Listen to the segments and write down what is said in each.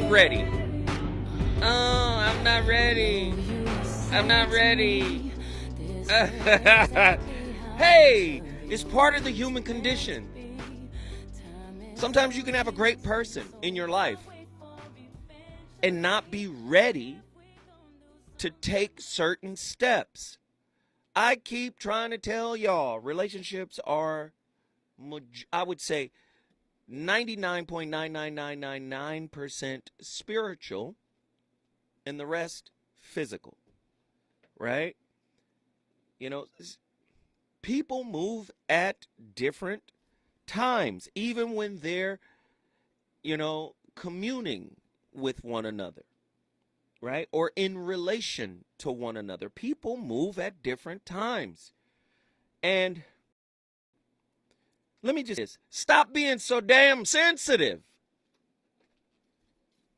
ready. Oh, I'm not ready. I'm not ready. Hey, it's part of the human condition. Sometimes you can have a great person in your life and not be ready to take certain steps. I keep trying to tell y'all, relationships are, I would say, 99.99999% spiritual and the rest physical, right? You know, people move at different times, even when they're, communing with one another, right? Or in relation to one another. People move at different times. And let me just say this. Stop being so damn sensitive.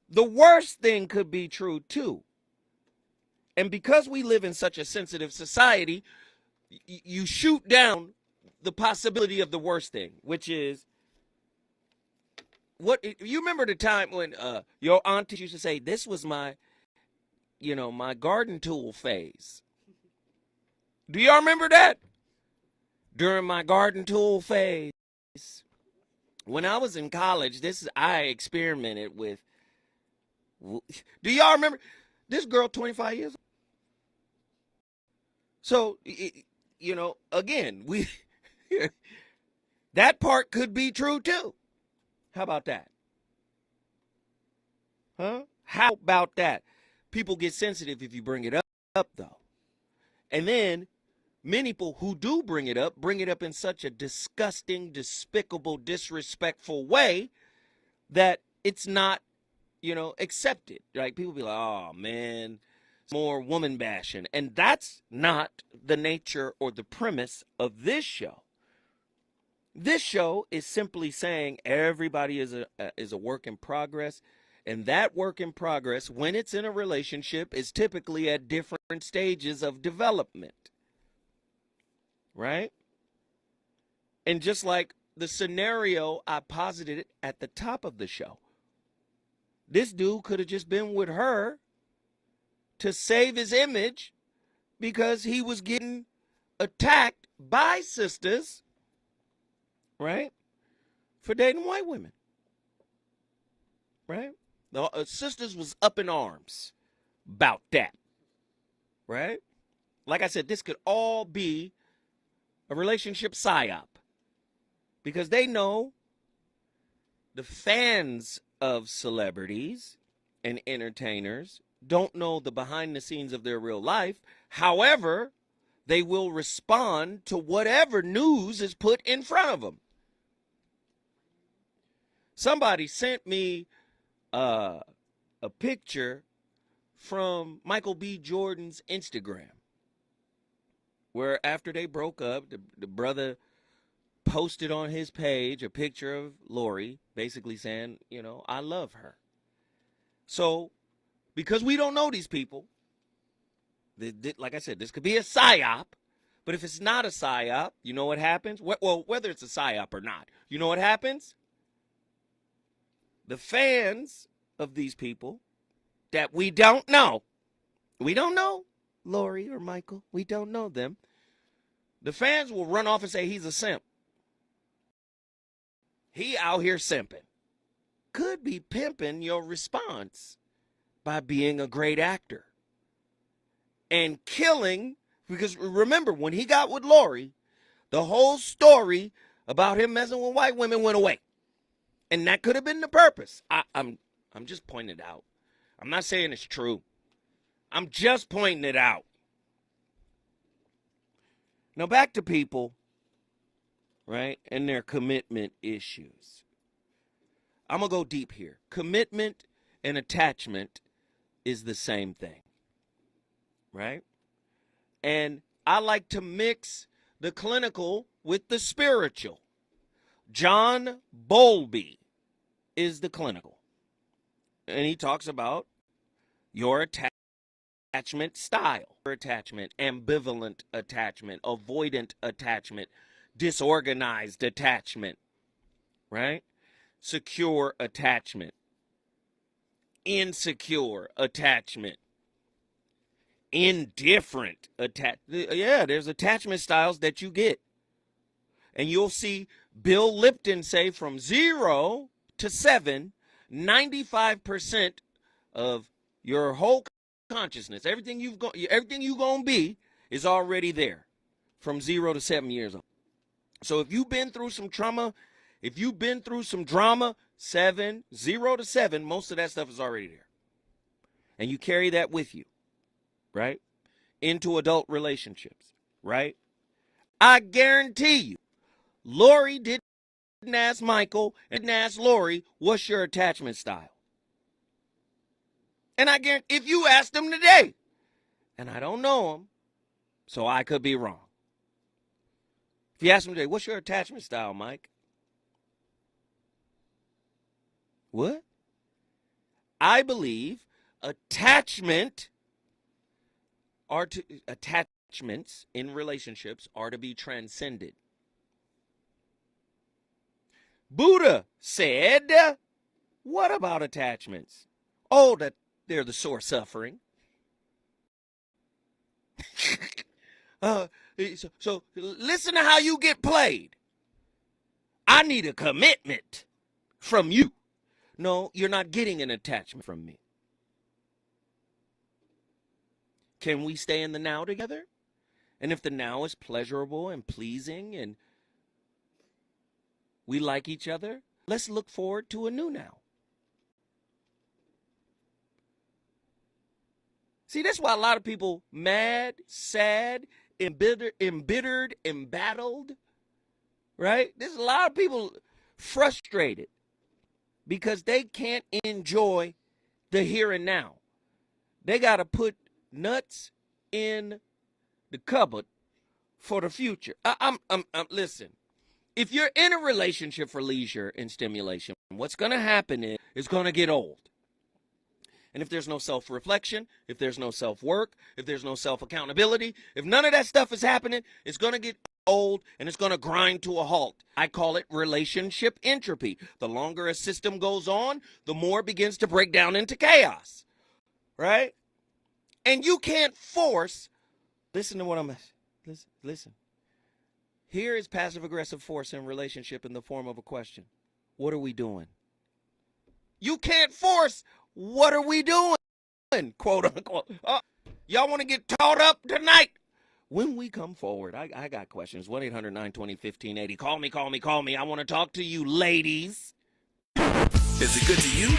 The worst thing could be true too. And because we live in such a sensitive society, you shoot down the possibility of the worst thing, which is, what you remember the time when your auntie used to say, this was my garden tool phase. Do y'all remember that? During my garden tool phase, when I was in college, I experimented with. Do y'all remember this girl, 25 years old? So, again, we that part could be true too. How about that? Huh? How about that? People get sensitive if you bring it up though. And then many people who do bring it up in such a disgusting, despicable, disrespectful way that it's not, accepted. Right? People be like, oh man, more woman bashing. And that's not the nature or the premise of this show. This show is simply saying everybody is a work in progress, and that work in progress, when it's in a relationship, is typically at different stages of development, right? And just like the scenario I posited at the top of the show, this dude could have just been with her to save his image because he was getting attacked by sisters, right, for dating white women, right? The sisters was up in arms about that, right? Like I said, this could all be a relationship psyop because they know the fans of celebrities and entertainers don't know the behind the scenes of their real life. However, they will respond to whatever news is put in front of them. Somebody sent me a picture from Michael B. Jordan's Instagram, where after they broke up, the brother posted on his page a picture of Lori, basically saying, I love her. So, because we don't know these people, like I said, this could be a psyop, but if it's not a psyop, you know what happens? Well, whether it's a psyop or not, you know what happens? The fans of these people that we don't know Lori or Michael, we don't know them. The fans will run off and say he's a simp. He out here simping. Could be pimping your response by being a great actor and killing, because remember, when he got with Lori, the whole story about him messing with white women went away. And that could have been the purpose. I'm just pointing it out. I'm not saying it's true. I'm just pointing it out. Now back to people, right, and their commitment issues. I'm going to go deep here. Commitment and attachment is the same thing, right? And I like to mix the clinical with the spiritual. John Bowlby is the clinical. And he talks about your attachment style, attachment, ambivalent attachment, avoidant attachment, disorganized attachment, right? Secure attachment. insecure attachment, indifferent yeah, there's attachment styles that you get. And you'll see Bill Lipton say from 0 to 7, 95% of your whole consciousness, everything you're going to be is already there from 0 to 7 years old. So if you've been through some trauma, if you've been through some drama, 0 to 7, most of that stuff is already there. And you carry that with you, right? Into adult relationships, right? I guarantee you, Lori didn't ask Michael and didn't ask Lori, what's your attachment style? And I guarantee if you asked them today, and I don't know them, so I could be wrong. If you ask them today, what's your attachment style, Mike? What? I believe attachments in relationships are to be transcended. Buddha said, what about attachments? Oh, that they're the source suffering. So listen to how you get played. I need a commitment from you. No, you're not getting an attachment from me. Can we stay in the now together? And if the now is pleasurable and pleasing and we like each other, let's look forward to a new now. See, that's why a lot of people mad, sad, embittered, embattled, right? There's a lot of people frustrated because they can't enjoy the here and now. They got to put nuts in the cupboard for the future. Listen, if you're in a relationship for leisure and stimulation, what's going to happen is it's going to get old. And if there's no self-reflection, if there's no self-work, if there's no self-accountability, if none of that stuff is happening, it's going to get old and it's going to grind to a halt. I call it relationship entropy. The longer a system goes on, the more it begins to break down into chaos, right? And you can't force, listen to what I'm, listen. Here is passive-aggressive force in relationship in the form of a question. What are we doing? You can't force, what are we doing? Quote, unquote. Y'all want to get taught up tonight? When we come forward, I got questions. 1-800-920-1580. Call me. I want to talk to you, ladies. Is it good to you?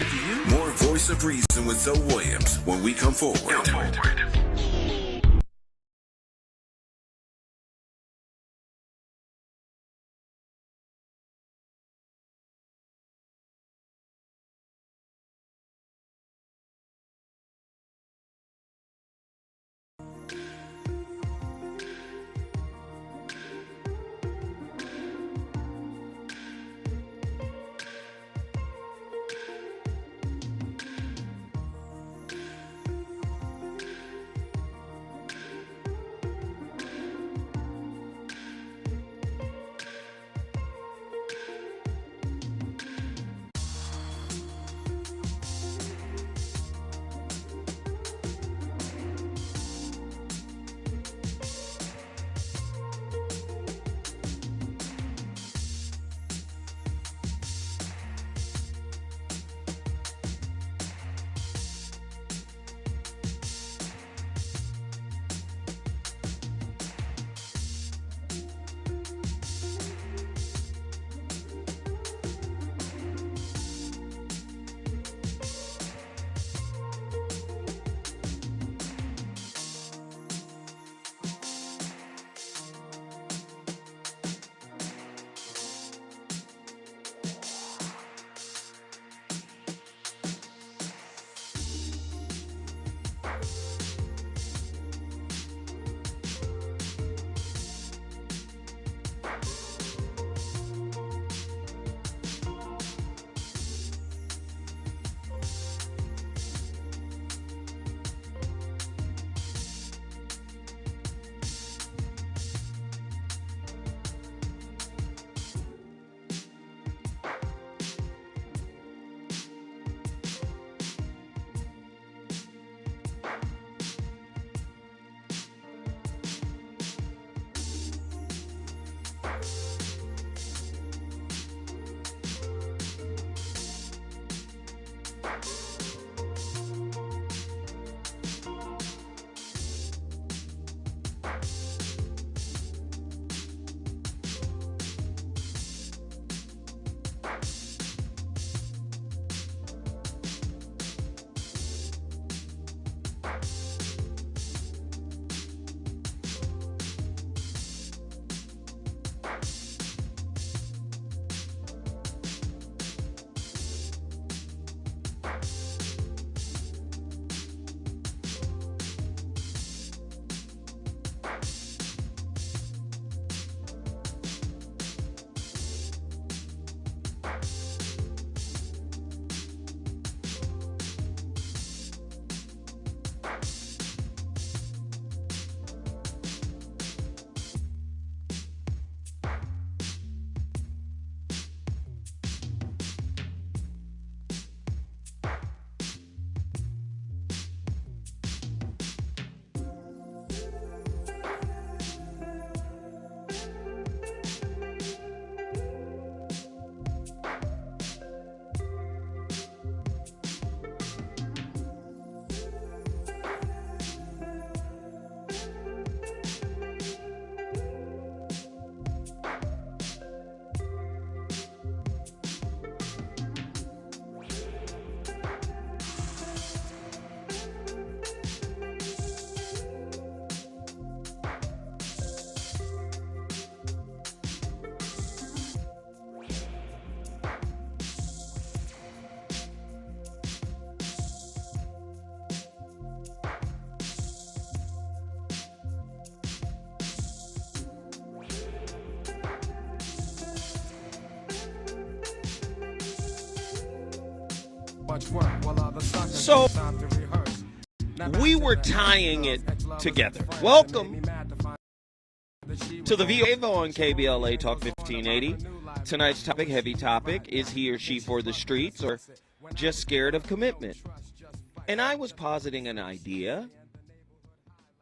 More Voice of Reason with Zoe Williams when we come forward. So we were tying it together. Welcome to the VO on KBLA Talk 1580. Tonight's topic, heavy topic, is he or she for the streets or just scared of commitment? And I was positing an idea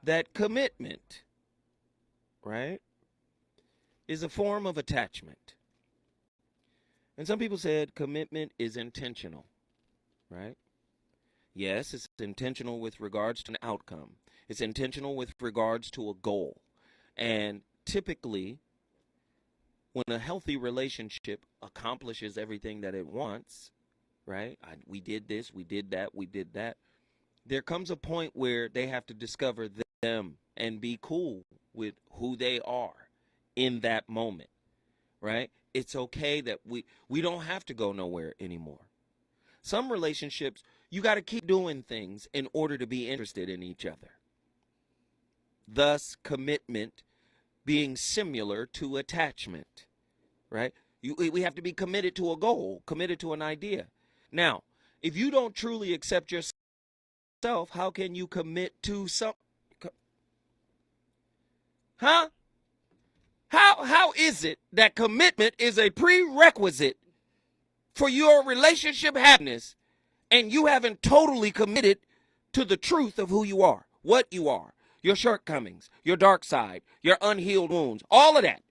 that commitment, right, is a form of attachment. And some people said commitment is intentional, right? Yes, it's intentional with regards to an outcome. It's intentional with regards to a goal. And typically, when a healthy relationship accomplishes everything that it wants, right? We did this, we did that, we did that. There comes a point where they have to discover them and be cool with who they are in that moment, right? It's okay that we don't have to go nowhere anymore. Some relationships, you got to keep doing things in order to be interested in each other. Thus, commitment being similar to attachment, right? We have to be committed to a goal, committed to an idea. Now, if you don't truly accept yourself, how can you commit to something? Huh? How is it that commitment is a prerequisite for your relationship happiness and you haven't totally committed to the truth of who you are, what you are, your shortcomings, your dark side, your unhealed wounds, all of that?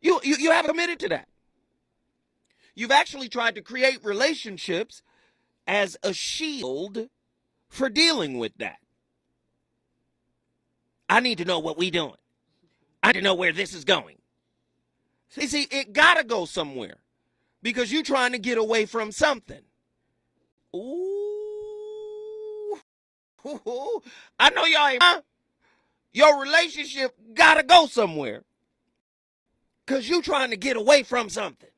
You haven't committed to that. You've actually tried to create relationships as a shield for dealing with that. I need to know what we doing. I need to know where this is going. See, it gotta go somewhere because you're trying to get away from something. Ooh. I know y'all ain't. Your relationship gotta go somewhere because you're trying to get away from something.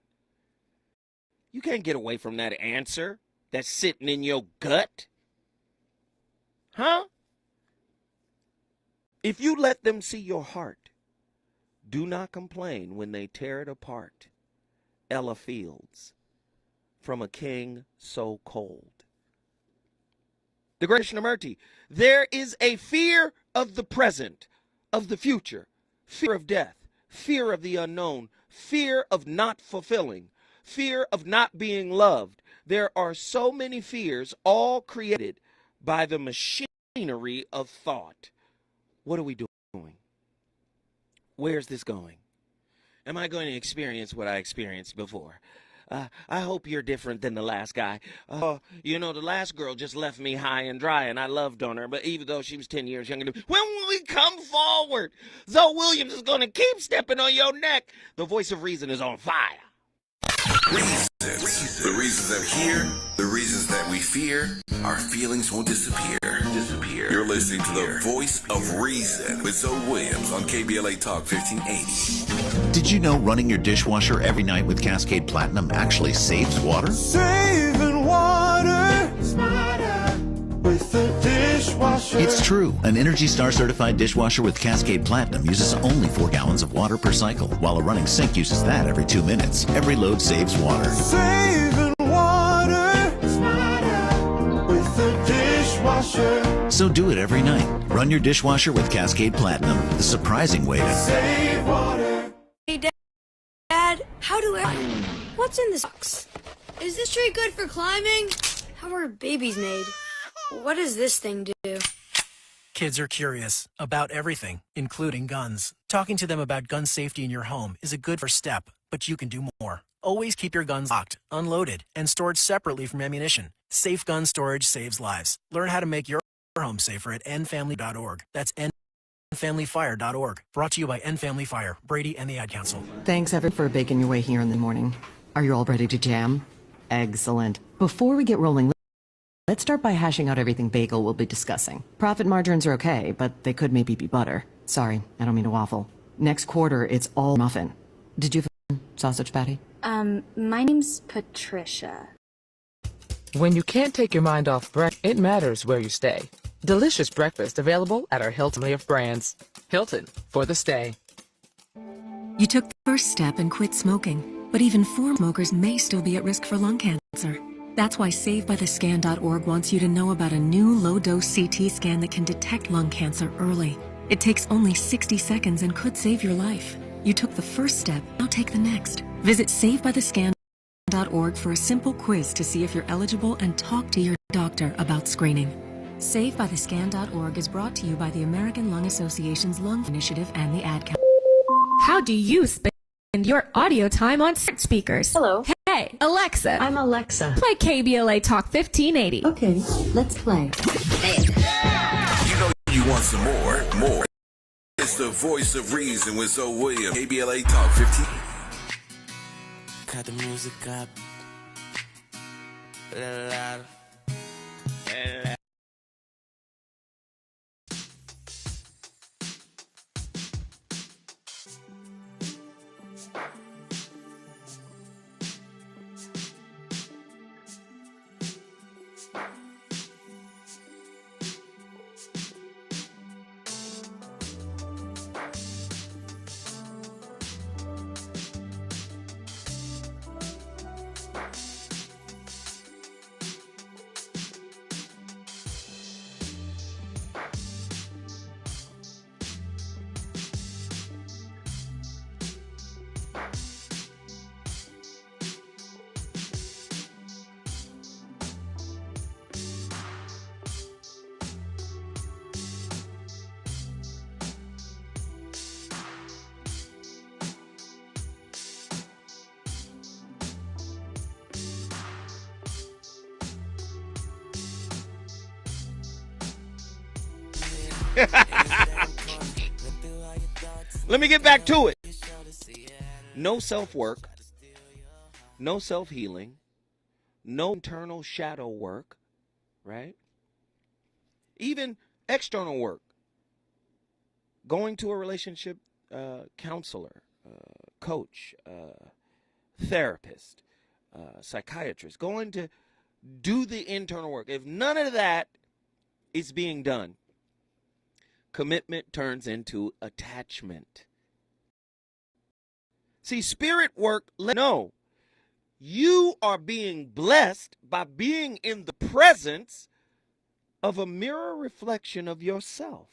You can't get away from that answer that's sitting in your gut. Huh? If you let them see your heart, do not complain when they tear it apart. Ella Fields, from A King So Cold. The Great Krishnamurti, there is a fear of the present, of the future, fear of death, fear of the unknown, fear of not fulfilling, fear of not being loved. There are so many fears, all created by the machinery of thought. What are we doing? Where's this going? Am I going to experience what I experienced before? I hope you're different than the last guy. The last girl just left me high and dry, and I loved on her, but even though she was 10 years younger than me. When will we come forward? Zoe Williams is going to keep stepping on your neck. The voice of reason is on fire. Reasons. The reasons that here, the reasons that we fear, our feelings won't disappear. You're listening to the voice of reason with Zoe Williams on KBLA Talk 1580. Did you know running your dishwasher every night with Cascade Platinum actually saves water? Saving water, smarter with the dishwasher. It's true. An Energy Star certified dishwasher with Cascade Platinum uses only 4 gallons of water per cycle, while a running sink uses that every 2 minutes. Every load saves water. Saving water, smarter with the dishwasher. So do it every night. Run your dishwasher with Cascade Platinum, the surprising way to Save water. Hey, Dad, how do I... What's in this box? Is this tree good for climbing? How are babies made? What does this thing do? Kids are curious about everything, including guns. Talking to them about gun safety in your home is a good first step, but you can do more. Always keep your guns locked, unloaded, and stored separately from ammunition. Safe gun storage saves lives. Learn how to make your home safer at endfamily.org. That's endfamilyfire.org. Brought to you by End Family Fire, Brady, and the Ad Council. Thanks, Evan, for making your way here in the morning. Are you all ready to jam? Excellent. Before we get rolling, let's start by hashing out everything bagel will be discussing. Profit margins are okay, but they could maybe be butter. Sorry, I don't mean to waffle. Next quarter, it's all muffin. Did you have a sausage patty? My name's Patricia. When you can't take your mind off breakfast, it matters where you stay. Delicious breakfast available at our Hilton family of brands. Hilton, for the stay. You took the first step and quit smoking, but even 4 smokers may still be at risk for lung cancer. That's why SaveByTheScan.org wants you to know about a new low-dose CT scan that can detect lung cancer early. It takes only 60 seconds and could save your life. You took the first step, now take the next. Visit SaveByTheScan.org for a simple quiz to see if you're eligible and talk to your doctor about screening. SaveByTheScan.org is brought to you by the American Lung Association's Lung Initiative and the Ad Council. How do you spend your audio time on smart speakers? Hello. Hey, Alexa. I'm Alexa. Play KBLA Talk 1580. Okay, let's play. You know you want some more. It's the voice of reason with Zoe Williams. KBLA Talk 15. Cut the music up. Let me get back to it. No self-work, no self-healing, no internal shadow work, right? Even external work. Going to a relationship counselor, coach, therapist, psychiatrist, going to do the internal work. If none of that is being done, commitment turns into attachment. See, spirit work, no. You are being blessed by being in the presence of a mirror reflection of yourself.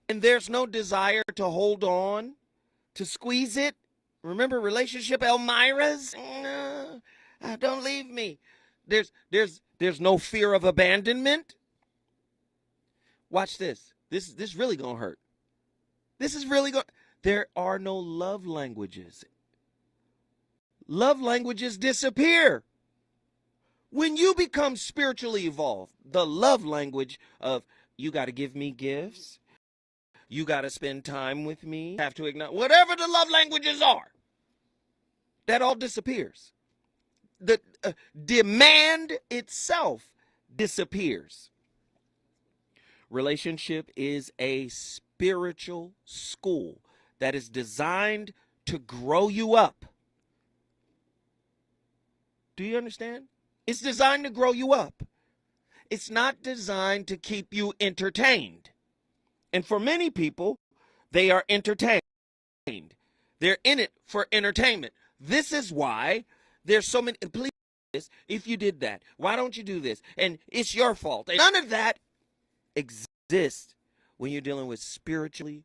And there's no desire to hold on, to squeeze it. Remember relationship Elmira's? No, don't leave me. There's no fear of abandonment. Watch this. This really gonna hurt. This is really going. There are no love languages. Love languages disappear. When you become spiritually evolved, the love language of you got to give me gifts, you got to spend time with me, have to ignore whatever the love languages are, that all disappears. The demand itself disappears. Relationship is a spiritual school that is designed to grow you up. Do you understand? It's designed to grow you up. It's not designed to keep you entertained. And for many people, they are entertained. They're in it for entertainment. This is why there's so many, please, if you did that, why don't you do this? And it's your fault. And none of that exists when you're dealing with spiritually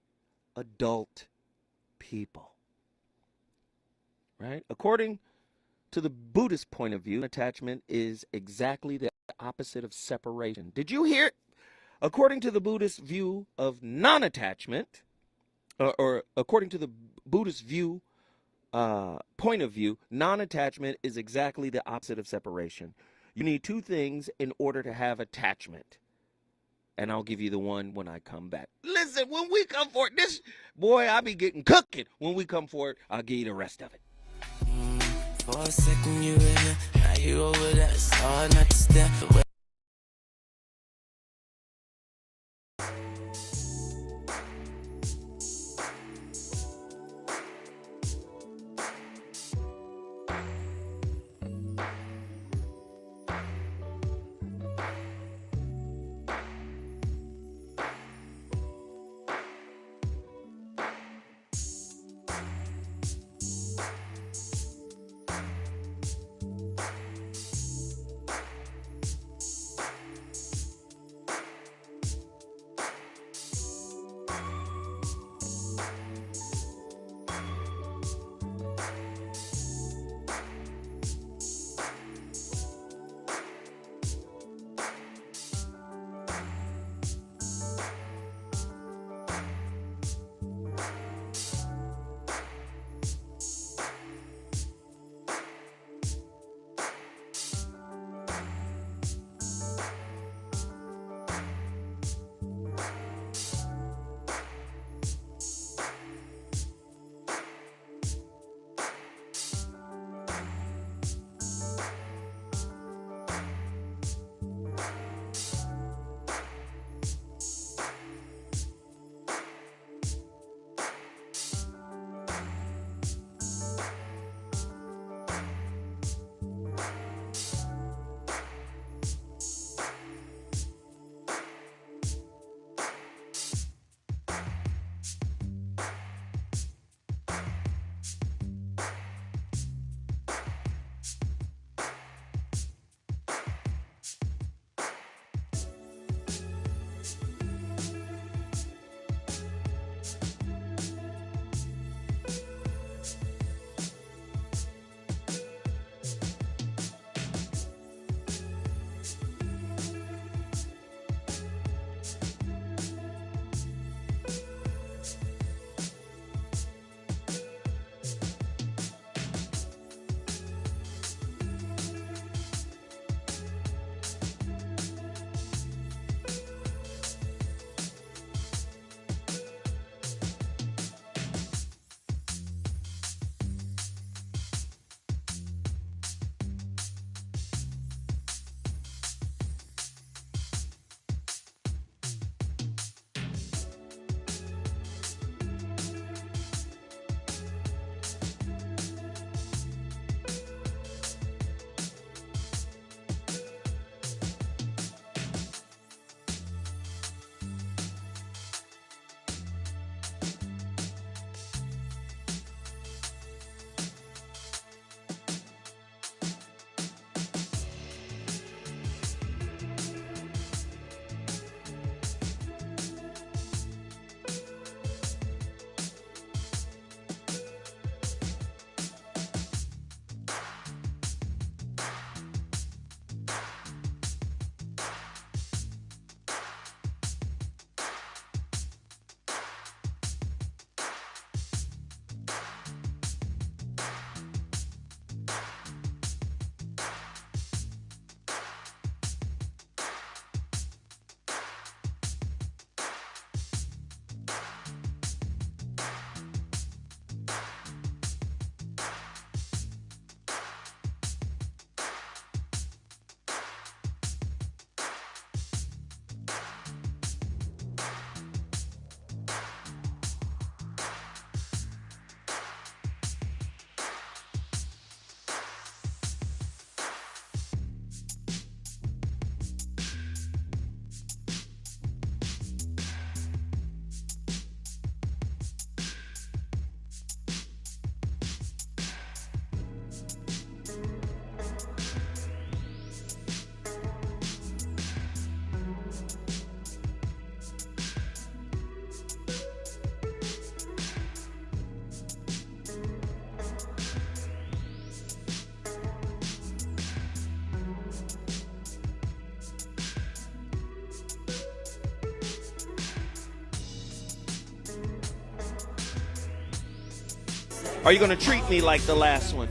adult people. Right? According to the Buddhist point of view, attachment is exactly the opposite of separation. Did you hear it? According to the Buddhist view of non-attachment, or according to the Buddhist view, point of view, non-attachment is exactly the opposite of separation. You need two things in order to have attachment. And I'll give you the one when I come back. Listen, when we come for it, this, boy, I be getting cooking. When we come for it, I'll give you the rest of it. For a second you in there, now you over there. It's hard not to step away. Are you going to treat me like the last one?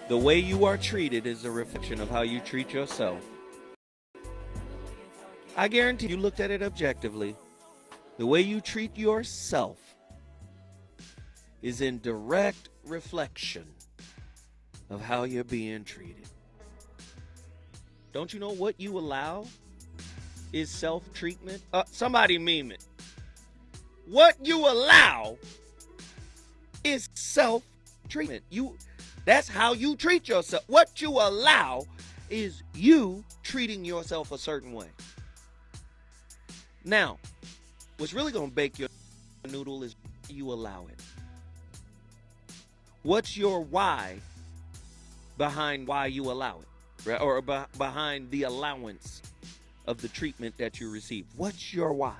The way you are treated is a reflection of how you treat yourself. I guarantee you looked at it objectively. The way you treat yourself is in direct reflection of how you're being treated. Don't you know what you allow is self-treatment? Somebody meme it. What you allow is self-treatment. That's how you treat yourself. What you allow is you treating yourself a certain way. Now, what's really going to bake your noodle is you allow it. What's your why behind why you allow it? Right? Or behind the allowance of the treatment that you receive? What's your why?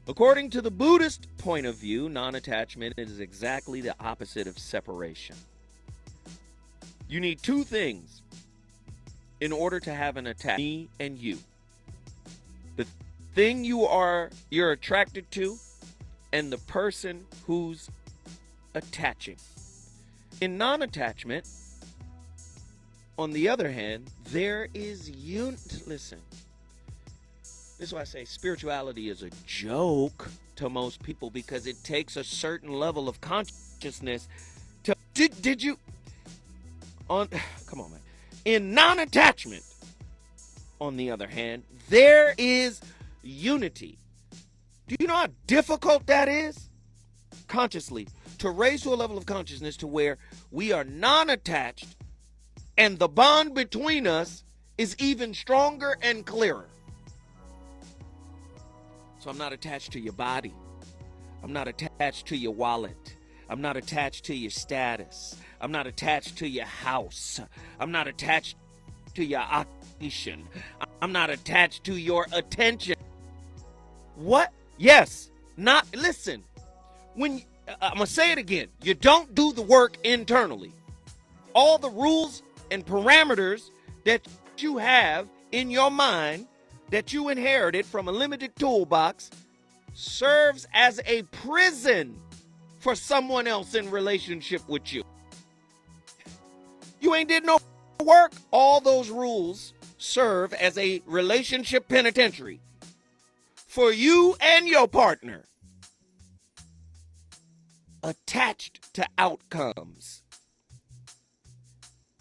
According to the Buddhist point of view, non-attachment is exactly the opposite of separation. You need two things in order to have an attachment, me and you. The thing you're attracted to and the person who's attaching. In non-attachment, on the other hand, there is listen. This is why I say spirituality is a joke to most people, because it takes a certain level of consciousness to did you come on, man. In non-attachment, on the other hand, there is unity. Do you know how difficult that is? Consciously, to raise to a level of consciousness to where we are non-attached and the bond between us is even stronger and clearer. So I'm not attached to your body. I'm not attached to your wallet. I'm not attached to your status. I'm not attached to your house. I'm not attached to your occupation. I'm not attached to your attention. What? Yes. Listen. I'm going to say it again. You don't do the work internally. All the rules and parameters that you have in your mind that you inherited from a limited toolbox serves as a prison for someone else in relationship with you. You ain't did no work. All those rules serve as a relationship penitentiary for you and your partner, attached to outcomes.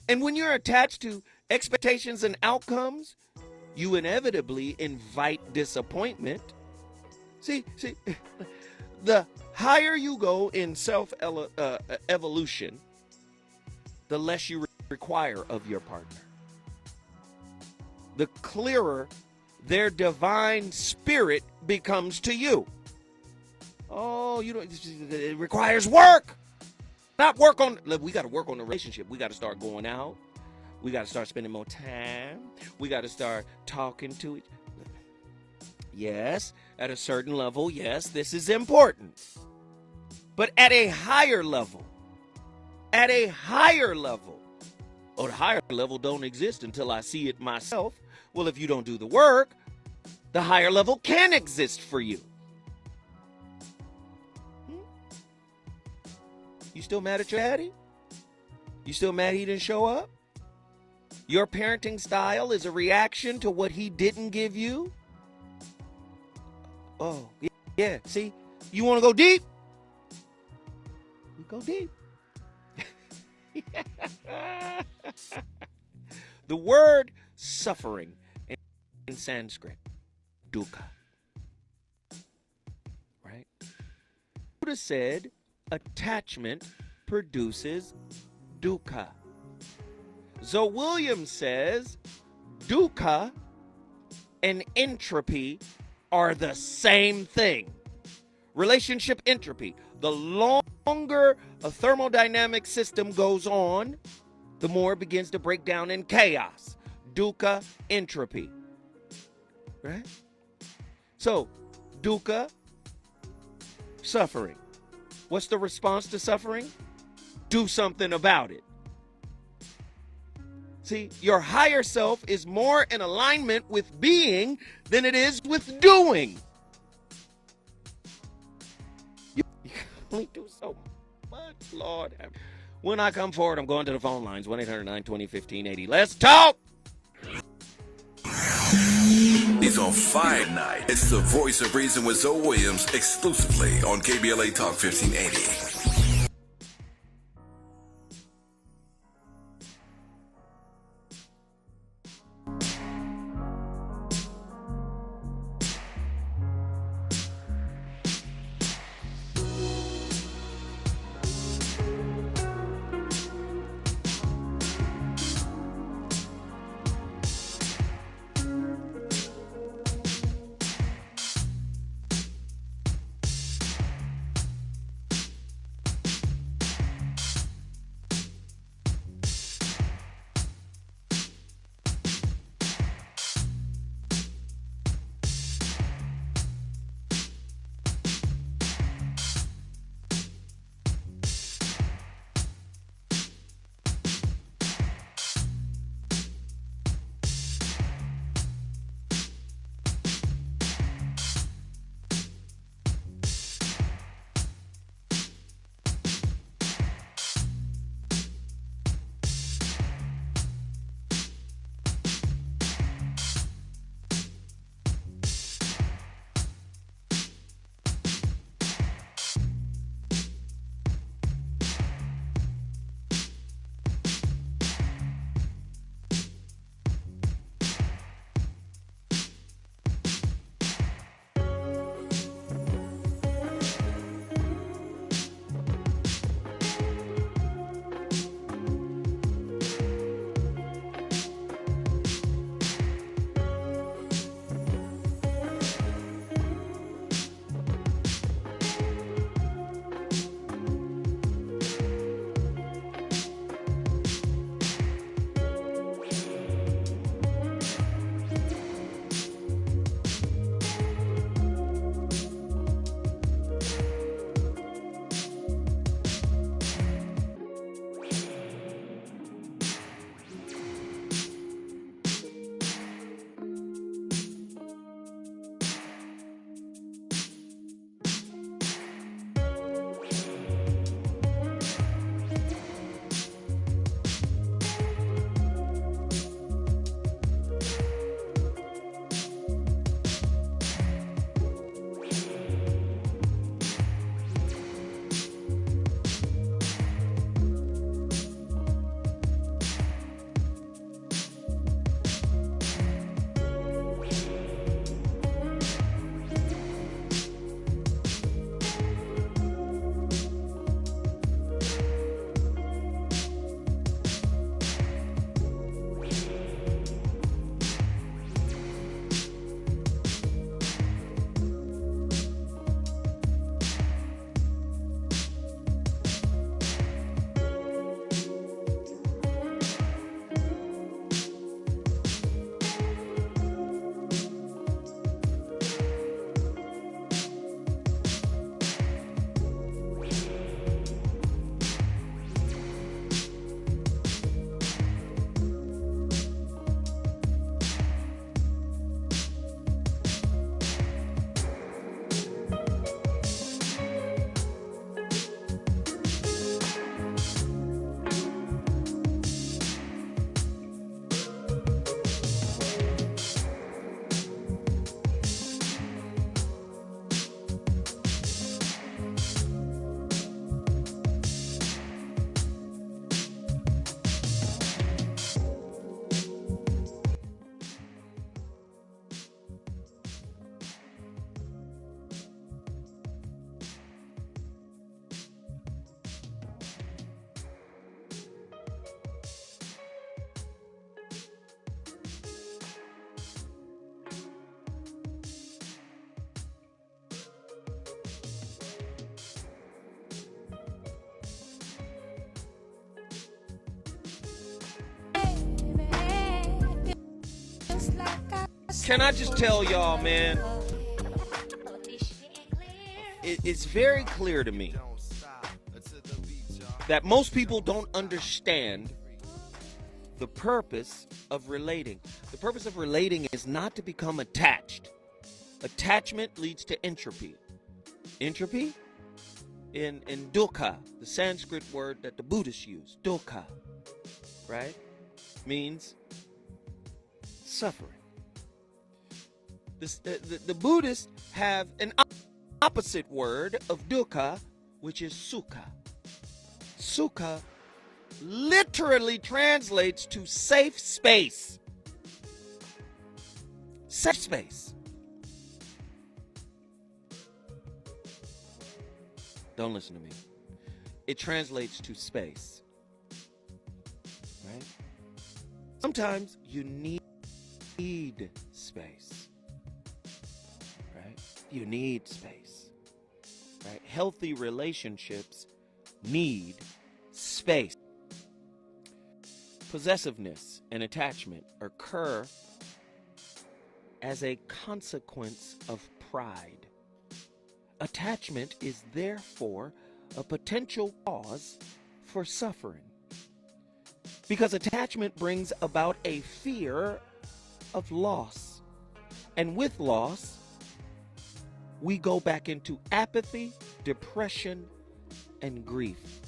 And when you're attached to expectations and outcomes, you inevitably invite disappointment. See, the higher you go in self-evolution, the less you require of your partner. The clearer their divine spirit becomes to you. Oh, it requires work. Not work on, we got to work on the relationship. We got to start going out. We got to start spending more time. We got to start talking to each other. Yes, at a certain level, yes, this is important. But at a higher level, the higher level don't exist until I see it myself. Well, if you don't do the work, the higher level can exist for you. You still mad at your daddy? You still mad he didn't show up? Your parenting style is a reaction to what he didn't give you? Oh, yeah. See, you want to go deep? We go deep. The word suffering in Sanskrit, dukkha. Right? Buddha said attachment produces dukkha. So Williams says dukkha and entropy are the same thing. Relationship entropy. The longer a thermodynamic system goes on, the more it begins to break down in chaos. Dukkha, entropy. Right? So, dukkha, suffering. What's the response to suffering? Do something about it. See, your higher self is more in alignment with being than it is with doing. only do so much, Lord. When I come forward, I'm going to the phone lines, 1-800-920-1580. Let's talk! He's on fire tonight. It's the Voice of Reason with Zoe Williams, exclusively on KBLA Talk 1580. Can I just tell y'all, man, it's very clear to me that most people don't understand the purpose of relating. The purpose of relating is not to become attached. Attachment leads to entropy. Entropy in dukkha, the Sanskrit word that the Buddhists use, dukkha, right, means suffering. The Buddhists have an opposite word of dukkha, which is sukha. Sukha literally translates to safe space. Safe space. Don't listen to me. It translates to space. Right? Sometimes you need space. Right? You need space. Right? Healthy relationships need space. Possessiveness and attachment occur as a consequence of pride. Attachment is therefore a potential cause for suffering, because attachment brings about a fear of loss, and with loss we go back into apathy, depression, and grief.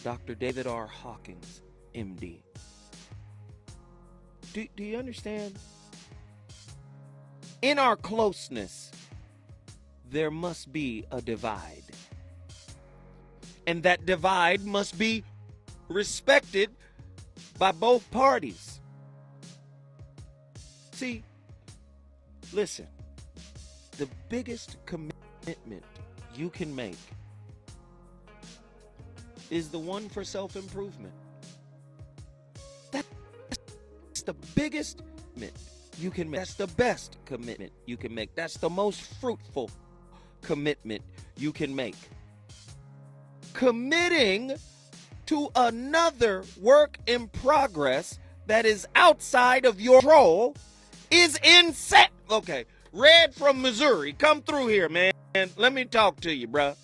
Dr. David R. Hawkins, MD. Do you understand? In our closeness, there must be a divide. And that divide must be respected by both parties. See, listen, the biggest commitment you can make is the one for self-improvement. That's the biggest commitment you can make. That's the best commitment you can make. That's the most fruitful commitment you can make. Committing to another work in progress that is outside of your control is insane. Okay, Red from Missouri, come through here, man. Let me talk to you, bruh.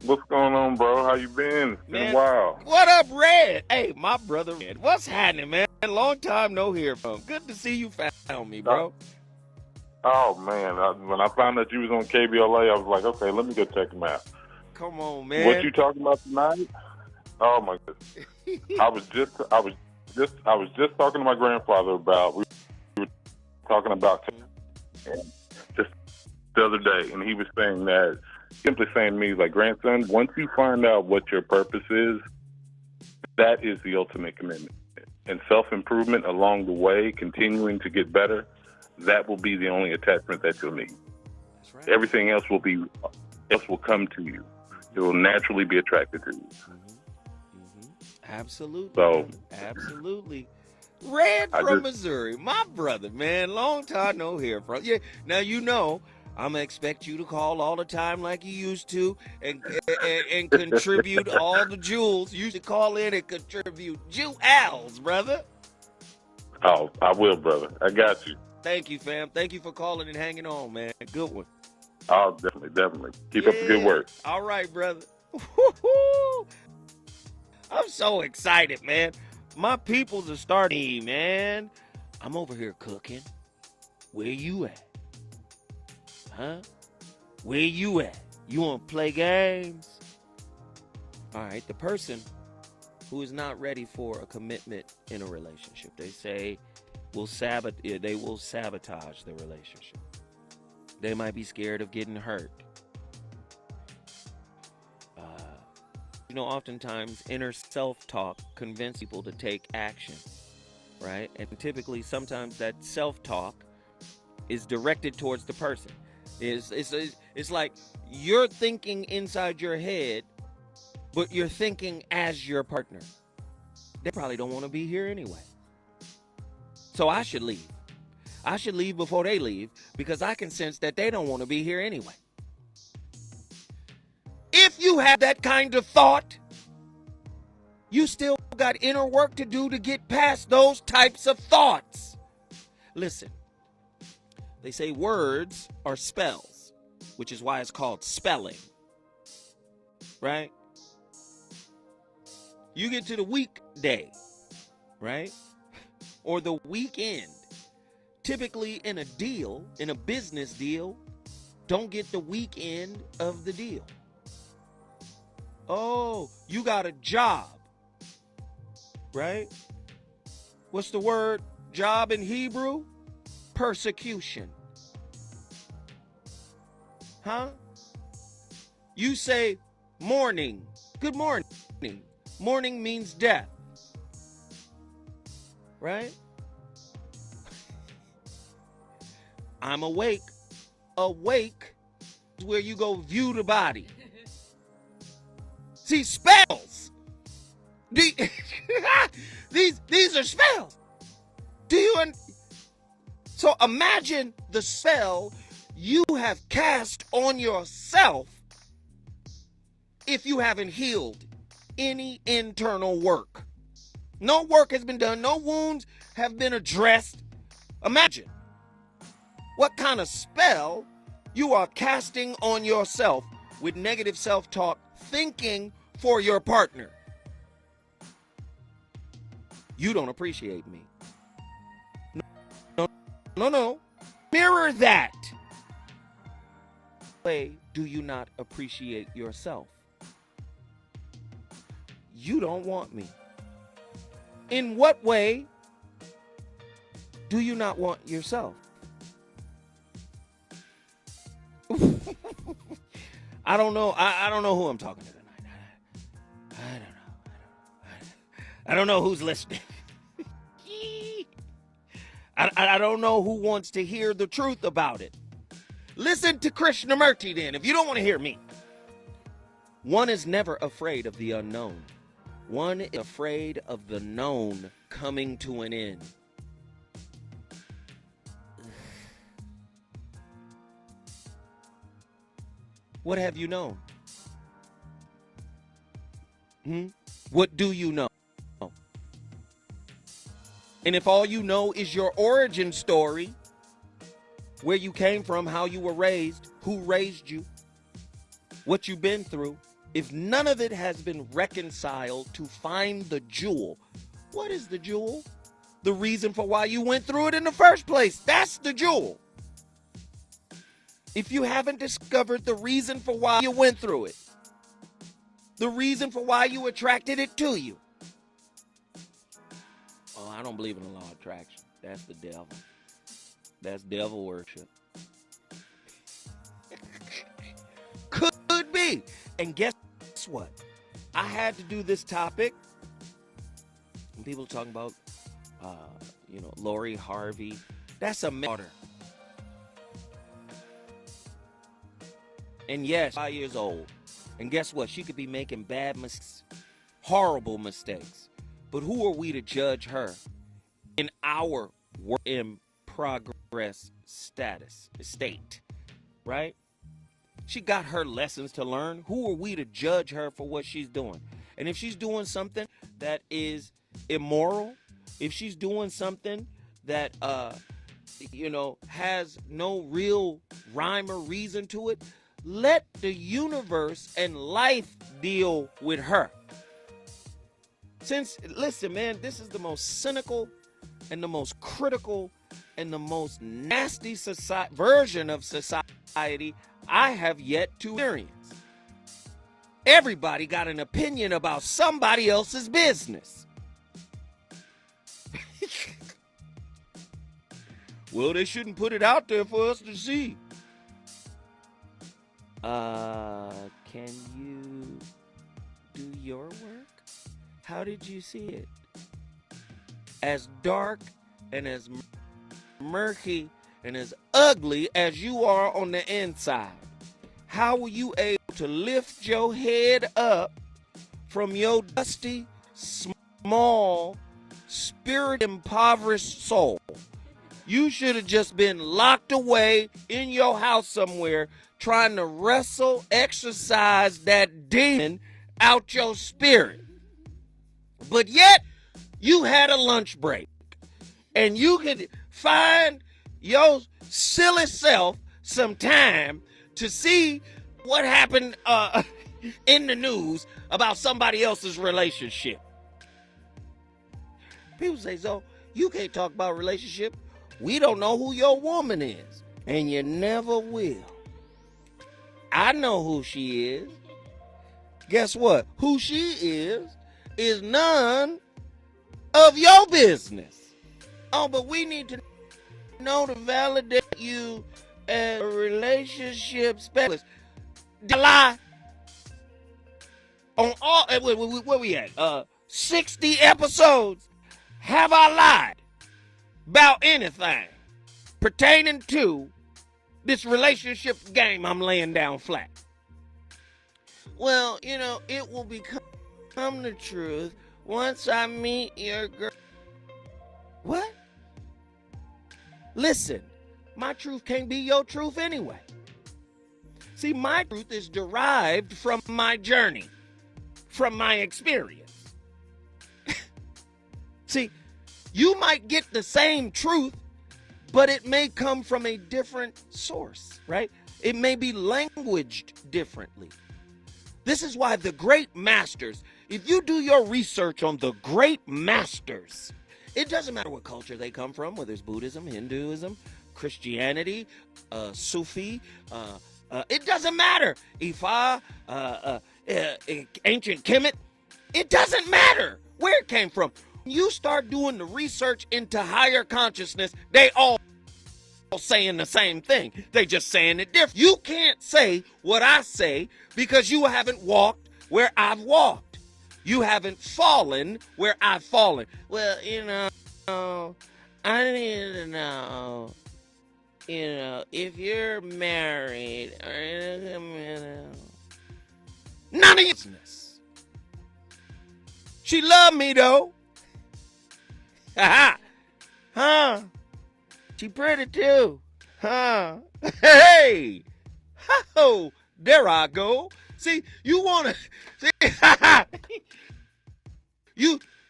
What's going on, bro? How you been? It's been a while. What up, Red? Hey, my brother Red. What's happening, man? Long time no hear from. Good to see you found me, bro. Oh, man. When I found out you was on KBLA, I was like, okay, let me go check him out. Come on, man. What you talking about tonight? Oh, my goodness. I was just talking to my grandfather about, we were talking about just the other day, and he was saying that, simply saying to me, like, grandson, once you find out what your purpose is, that is the ultimate commitment. And self-improvement along the way, continuing to get better, that will be the only attachment that you'll need. That's right. Everything else will come to you. It will naturally be attracted to you. Absolutely. So, absolutely. Red from Missouri, my brother, man. Long time no hear from. Yeah. Now you know I'm gonna expect you to call all the time like you used to, and contribute all the jewels. You should call in and contribute jewels, brother. Oh, I will, brother. I got you. Thank you, fam. Thank you for calling and hanging on, man. Good one. Oh, definitely. Keep up the good work. All right, brother. Woo-hoo. I'm so excited, man. My peoples are starting, man. I'm over here cooking. Where you at? Huh? Where you at? You want to play games? All right, the person who is not ready for a commitment in a relationship, they say they will sabotage the relationship. They might be scared of getting hurt. Oftentimes inner self-talk convinces people to take action, right? And typically, sometimes that self-talk is directed towards the person. It's like you're thinking inside your head, but you're thinking as your partner. They probably don't want to be here anyway. So I should leave. I should leave before they leave, because I can sense that they don't want to be here anyway. If you have that kind of thought, you still got inner work to do to get past those types of thoughts. Listen, they say words are spells, which is why it's called spelling, right? You get to the weekday, right? Or the weekend. Typically in a business deal, don't get the weekend of the deal. Oh, you got a job, right? What's the word job in Hebrew? Persecution. Huh? You say morning. Good morning. Morning means death. Right? I'm awake. Awake is where you go view the body. See, spells. These are spells. Do you So imagine the spell you have cast on yourself if you haven't healed any internal work. No work has been done. No wounds have been addressed. Imagine what kind of spell you are casting on yourself with negative self-talk, thinking for your partner. You don't appreciate me. No. Mirror that. Way do you not appreciate yourself? You don't want me. In what way do you not want yourself? I don't know. I don't know who I'm talking to tonight. I don't know who's listening. I don't know who wants to hear the truth about it. Listen to Krishnamurti then, if you don't want to hear me. One is never afraid of the unknown. One is afraid of the known coming to an end. What have you known? What do you know? And if all you know is your origin story, where you came from, how you were raised, who raised you, what you've been through, if none of it has been reconciled to find the jewel, what is the jewel? The reason for why you went through it in the first place. That's the jewel. If you haven't discovered the reason for why you went through it, the reason for why you attracted it to you. Oh, I don't believe in the law of attraction. That's the devil. That's devil worship. Could be. And guess what? I had to do this topic. And people talking about, Lori Harvey. That's a martyr. And yes, 5 years old. And guess what? She could be making bad mistakes, horrible mistakes. But who are we to judge her in our work in progress state, right? She got her lessons to learn. Who are we to judge her for what she's doing? And if she's doing something that is immoral, if she's doing something that, has no real rhyme or reason to it, let the universe and life deal with her. Listen, man, this is the most cynical and the most critical and the most nasty version of society I have yet to experience. Everybody got an opinion about somebody else's business. Well, they shouldn't put it out there for us to see. Can you do your work? How did you see it? As dark and as murky and as ugly as you are on the inside, how were you able to lift your head up from your dusty, small, spirit-impoverished soul? You should have just been locked away in your house somewhere trying to wrestle, exercise that demon out your spirit. But yet, you had a lunch break. And you could find your silly self some time to see what happened in the news about somebody else's relationship. People say, so you can't talk about relationship. We don't know who your woman is. And you never will. I know who she is. guess what? Who she is none of your business. Oh, but we need to know to validate you as a relationship specialist. Did I lie? On all, where we at? 60 episodes. Have I lied about anything pertaining to this relationship game I'm laying down flat? Well, you know, it will become the truth once I meet your girl. What? Listen, my truth can't be your truth anyway. See, my truth is derived from my journey, from my experience. See, you might get the same truth, but it may come from a different source, right? It may be languaged differently. This is why the great masters, if you do your research on the great masters, it doesn't matter what culture they come from, whether it's Buddhism, Hinduism, Christianity, Sufi, it doesn't matter. Ifa, ancient Kemet, it doesn't matter where it came from. You start doing the research into higher consciousness, they all saying the same thing. They just saying it different. You can't say what I say because you haven't walked where I've walked. You haven't fallen where I've fallen. Well, you know, I need to know, you know, if you're married or none of your business. She loved me though. Huh? She pretty too. Huh? Hey! Oh, there I go. See, you wanna see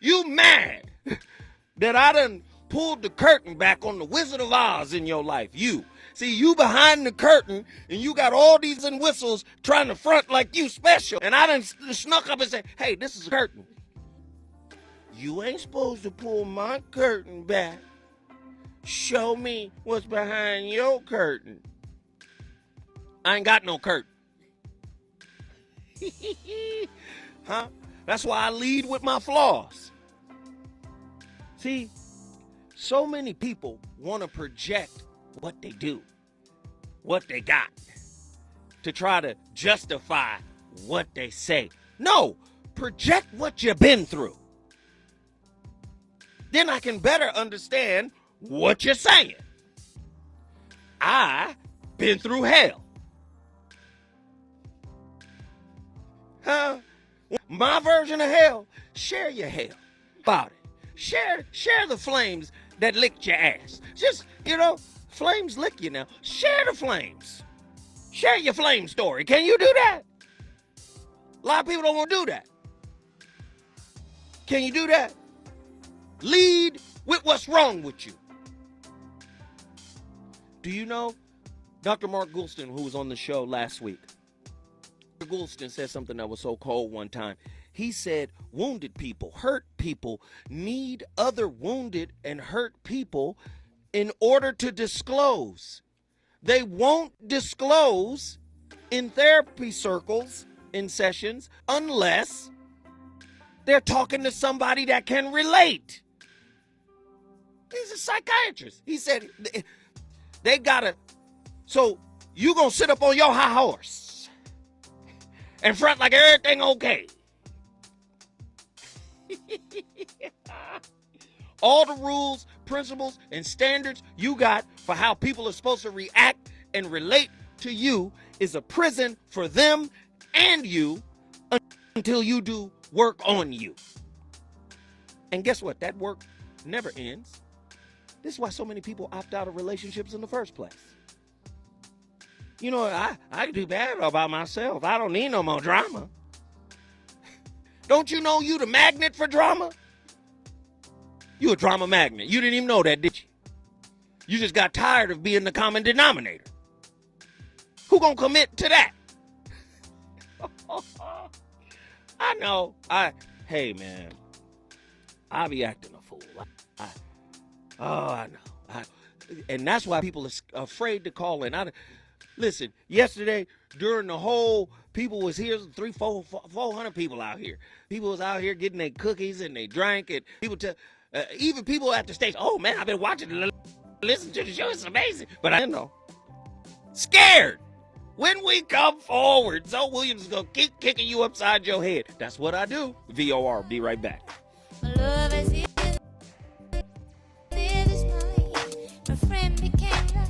you mad that I done pulled the curtain back on the Wizard of Oz in your life. You. See, you behind the curtain and you got all these and whistles trying to front like you special. And I done snuck up and said, hey, this is a curtain. You ain't supposed to pull my curtain back. Show me what's behind your curtain. I ain't got no curtain. Huh? That's why I lead with my flaws. See, so many people want to project what they do, what they got, to try to justify what they say. No, project what you've been through. Then I can better understand what you're saying. I been through hell. Huh? My version of hell. Share your hell about it. Share the flames that licked your ass. Just, you know, flames lick you now. Share the flames. Share your flame story. Can you do that? A lot of people don't want to do that. Can you do that? Lead with what's wrong with you. Do you know Dr. Mark Goulston, who was on the show last week? Dr. Goulston said something that was so cold one time. He said wounded people, hurt people need other wounded and hurt people in order to disclose. They won't disclose in therapy circles, in sessions, unless they're talking to somebody that can relate. He's a psychiatrist. He said they gotta, so you gonna sit up on your high horse and front like everything okay. All the rules, principles, and standards you got for how people are supposed to react and relate to you is a prison for them and you until you do work on you. And guess what? That work never ends. This is why so many people opt out of relationships in the first place. You know, I can do bad about myself. I don't need no more drama. Don't you know you the magnet for drama? You a drama magnet. You didn't even know that, did you? You just got tired of being the common denominator. Who gonna commit to that? I know. Hey, man. I be acting a fool. I know. And that's why people are afraid to call in. Listen, yesterday during the whole, people was here, 400 people out here. People was out here getting their cookies and they drank, and people even people at the station. Oh man, I've been watching, listen to the show. It's amazing. But I didn't know. Scared. When we come forward, Zoe Williams is gonna keep kicking you upside your head. That's what I do. VOR. Be right back. Love is here this night. My friend became love.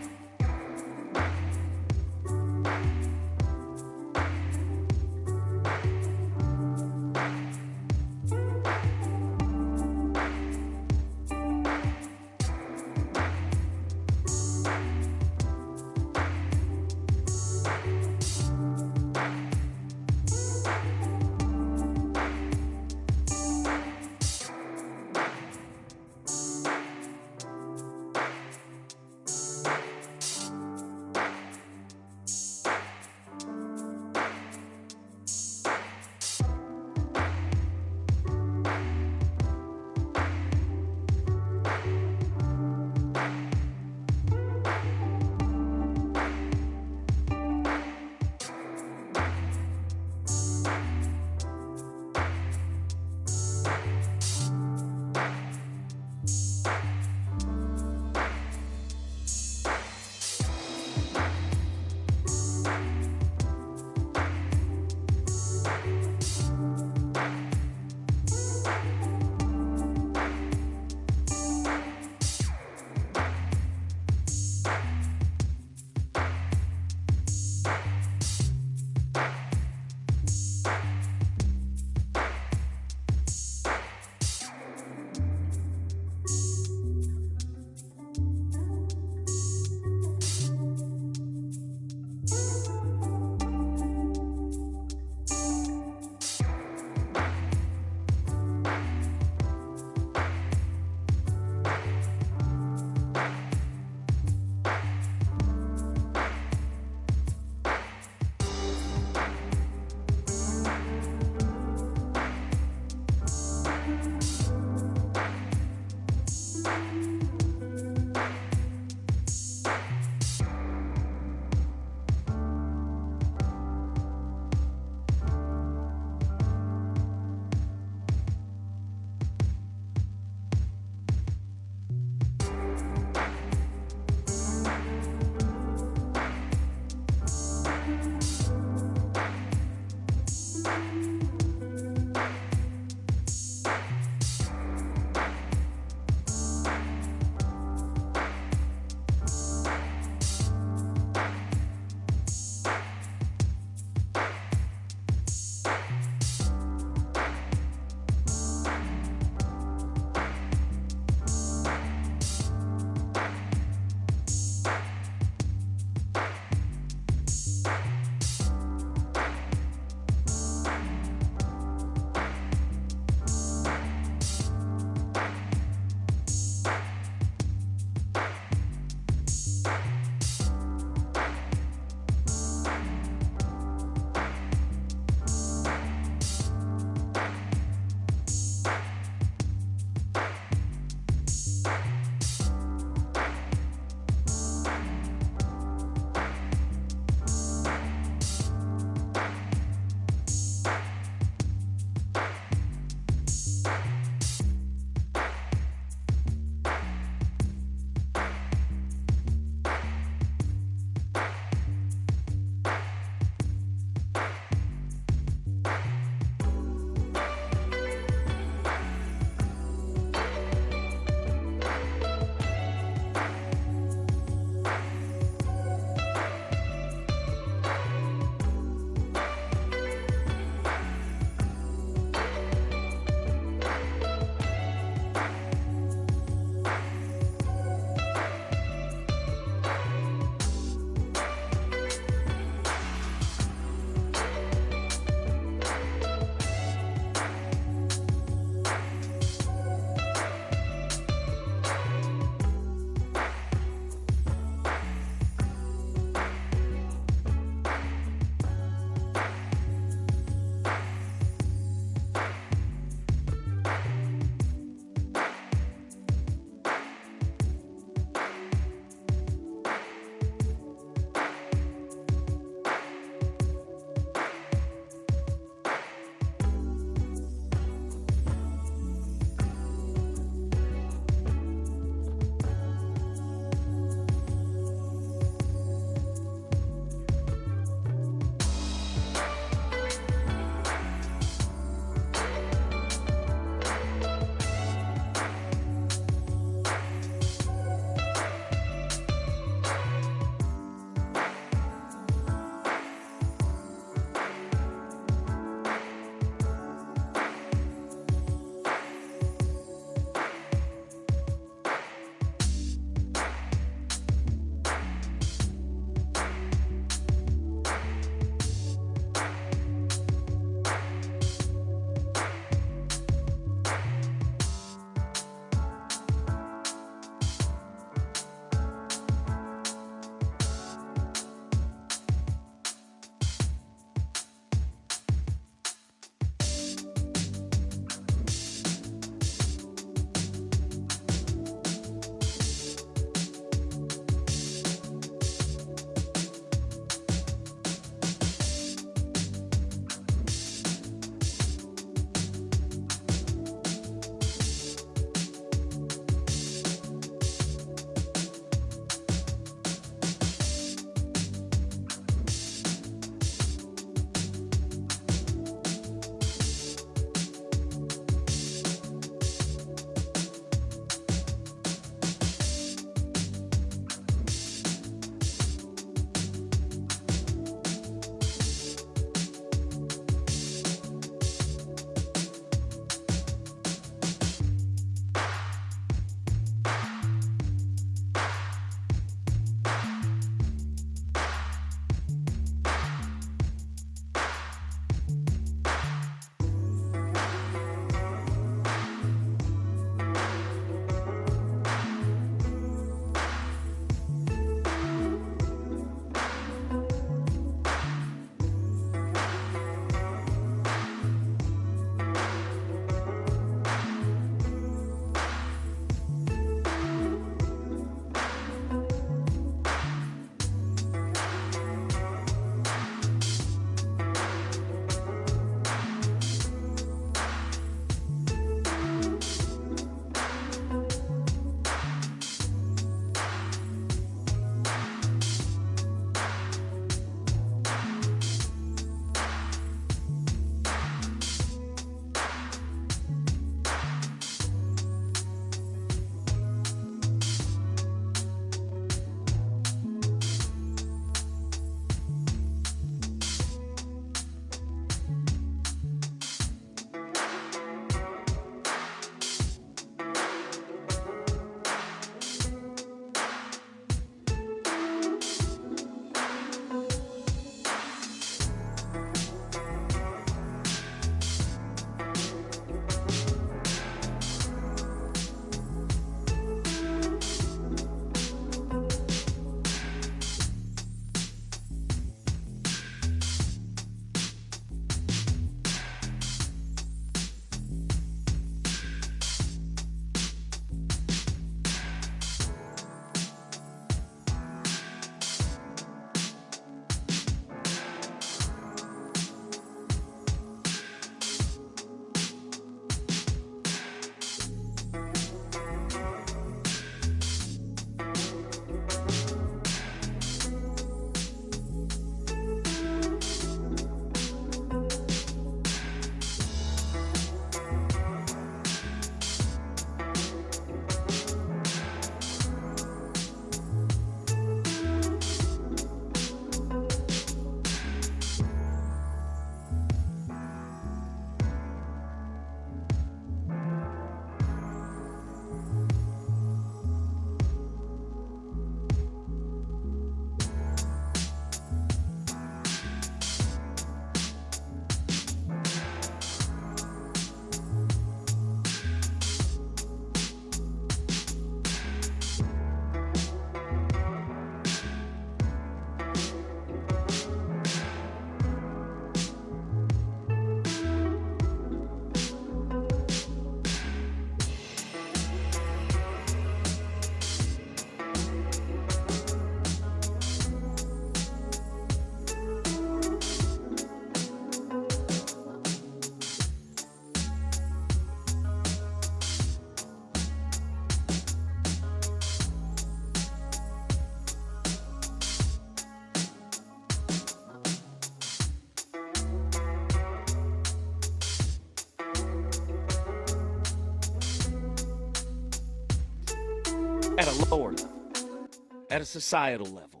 at a lower level, at a societal level,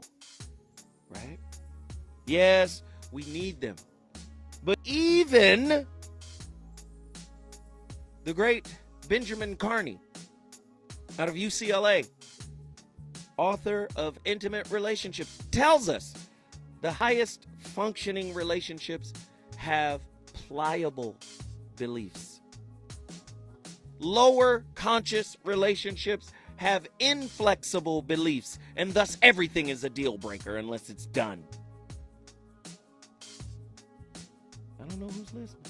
right? Yes, we need them. But even the great Benjamin Carney out of UCLA, author of Intimate Relationships, tells us the highest functioning relationships have pliable beliefs. Lower conscious relationships have inflexible beliefs, and thus everything is a deal breaker unless it's done. I don't know who's listening.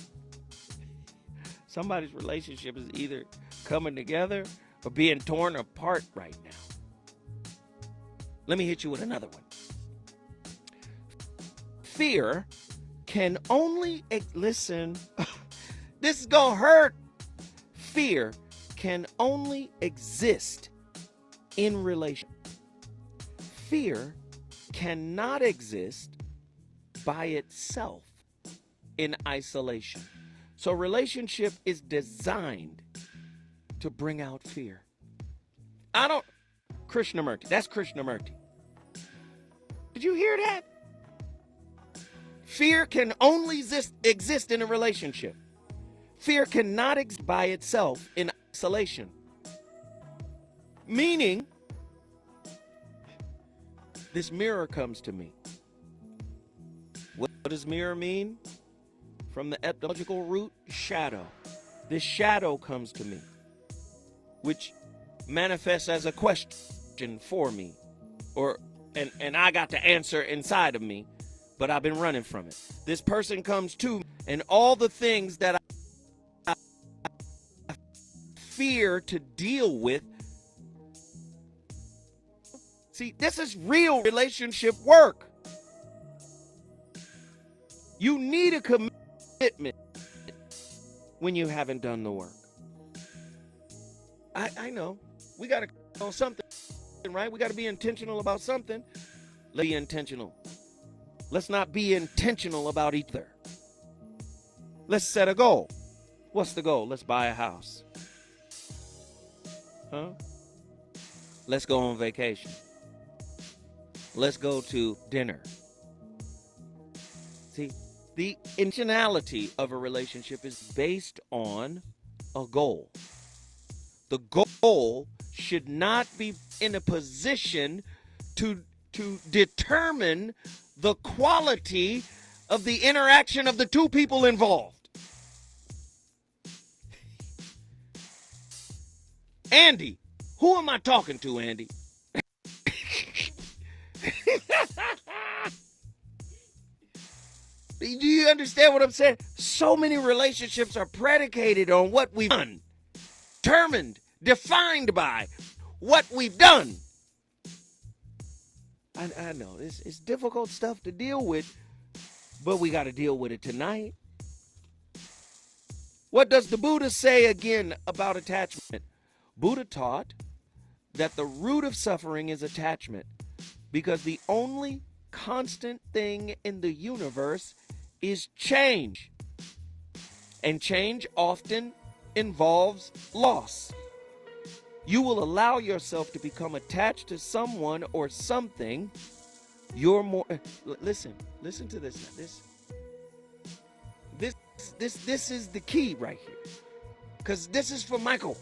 Somebody's relationship is either coming together or being torn apart right now. Let me hit you with another one. Fear can only, listen, this is gonna hurt. Fear can only exist in relation. Fear cannot exist by itself in isolation. So relationship is designed to bring out fear. Krishnamurti, that's Krishnamurti. Did you hear that? Fear can only exist in a relationship. Fear cannot exist by itself in isolation. Meaning, this mirror comes to me. What does mirror mean? From the etymological root, shadow. This shadow comes to me, which manifests as a question for me, and I got the answer inside of me, but I've been running from it. This person comes to me, and all the things that I fear to deal with. See, this is real relationship work. You need a commitment when you haven't done the work. I know. We got to know something, right? We got to be intentional about something. Let's be intentional. Let's not be intentional about either. Let's set a goal. What's the goal? Let's buy a house. Huh? Let's go on vacation. Let's go to dinner. See, the intentionality of a relationship is based on a goal. The goal should not be in a position to determine the quality of the interaction of the two people involved. Andy, who am I talking to, Andy? Do you understand what I'm saying? So many relationships are predicated on what we've done, determined, defined by what we've done. I know it's difficult stuff to deal with, but we got to deal with it tonight. What does the Buddha say again about attachment? Buddha taught that the root of suffering is attachment, because the only constant thing in the universe is change. And change often involves loss. You will allow yourself to become attached to someone or something. You're more, listen to this. This is the key right here. Because this is for Michael.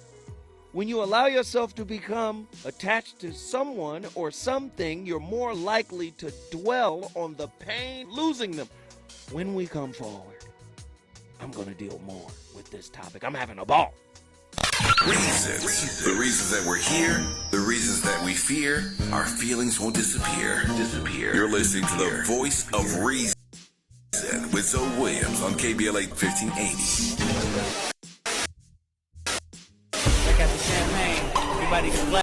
When you allow yourself to become attached to someone or something, you're more likely to dwell on the pain losing them. When we come forward, I'm going to deal more with this topic. I'm having a ball. Reasons. The reasons that we're here, the reasons that we fear, our feelings won't disappear. You're listening to the voice of reason with Zoe Williams on KBLA 1580. Check out the champagne. Everybody clap.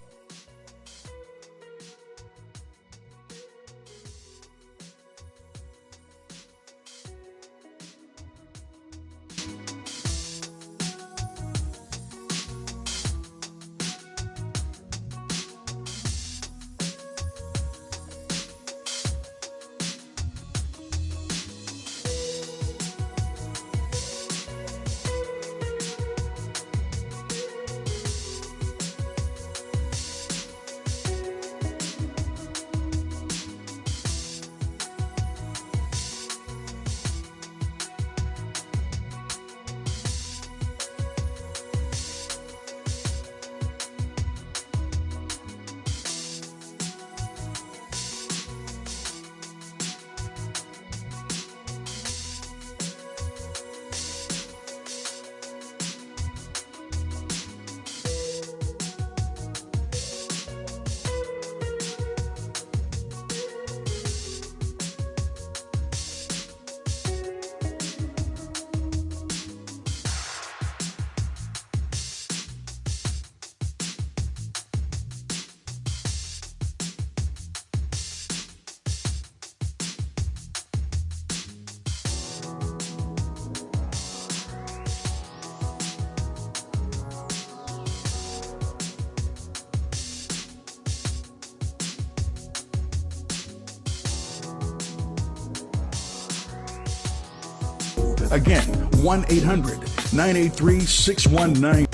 Again, 1-800-983-6190.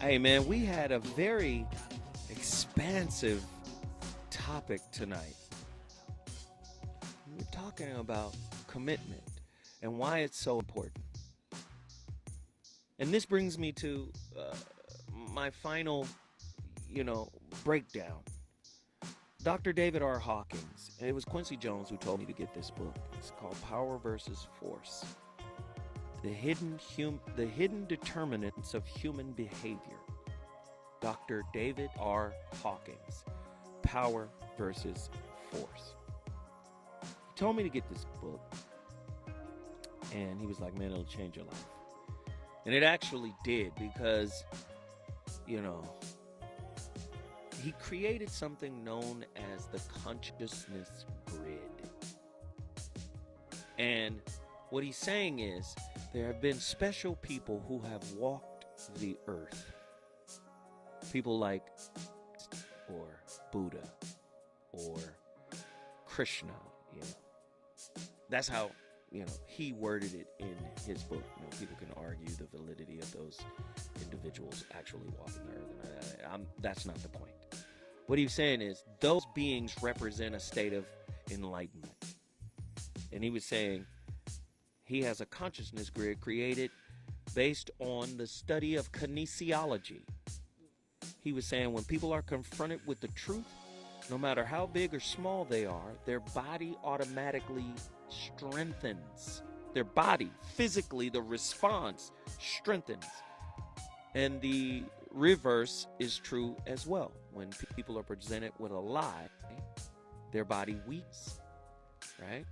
Hey man, we had a very expansive topic tonight. We're talking about commitment and why it's so important. And this brings me to my final, breakdown. Dr. David R. Hawkins, and it was Quincy Jones who told me to get this book. It's called Power versus Force. The hidden determinants of human behavior. Dr. David R. Hawkins, Power versus Force. He told me to get this book, and he was like, man, it'll change your life. And it actually did, because, he created something known as the consciousness grid. And what he's saying is, there have been special people who have walked the earth. People like, or Buddha, or Krishna, That's how, he worded it in his book. People can argue the validity of those individuals actually walking the earth. That's not the point. What he's saying is, those beings represent a state of enlightenment. And he was saying, he has a consciousness grid created based on the study of kinesiology. He was saying when people are confronted with the truth, no matter how big or small they are, their body automatically strengthens. Their body, physically, the response strengthens. And the reverse is true as well. When people are presented with a lie, their body weakens, right?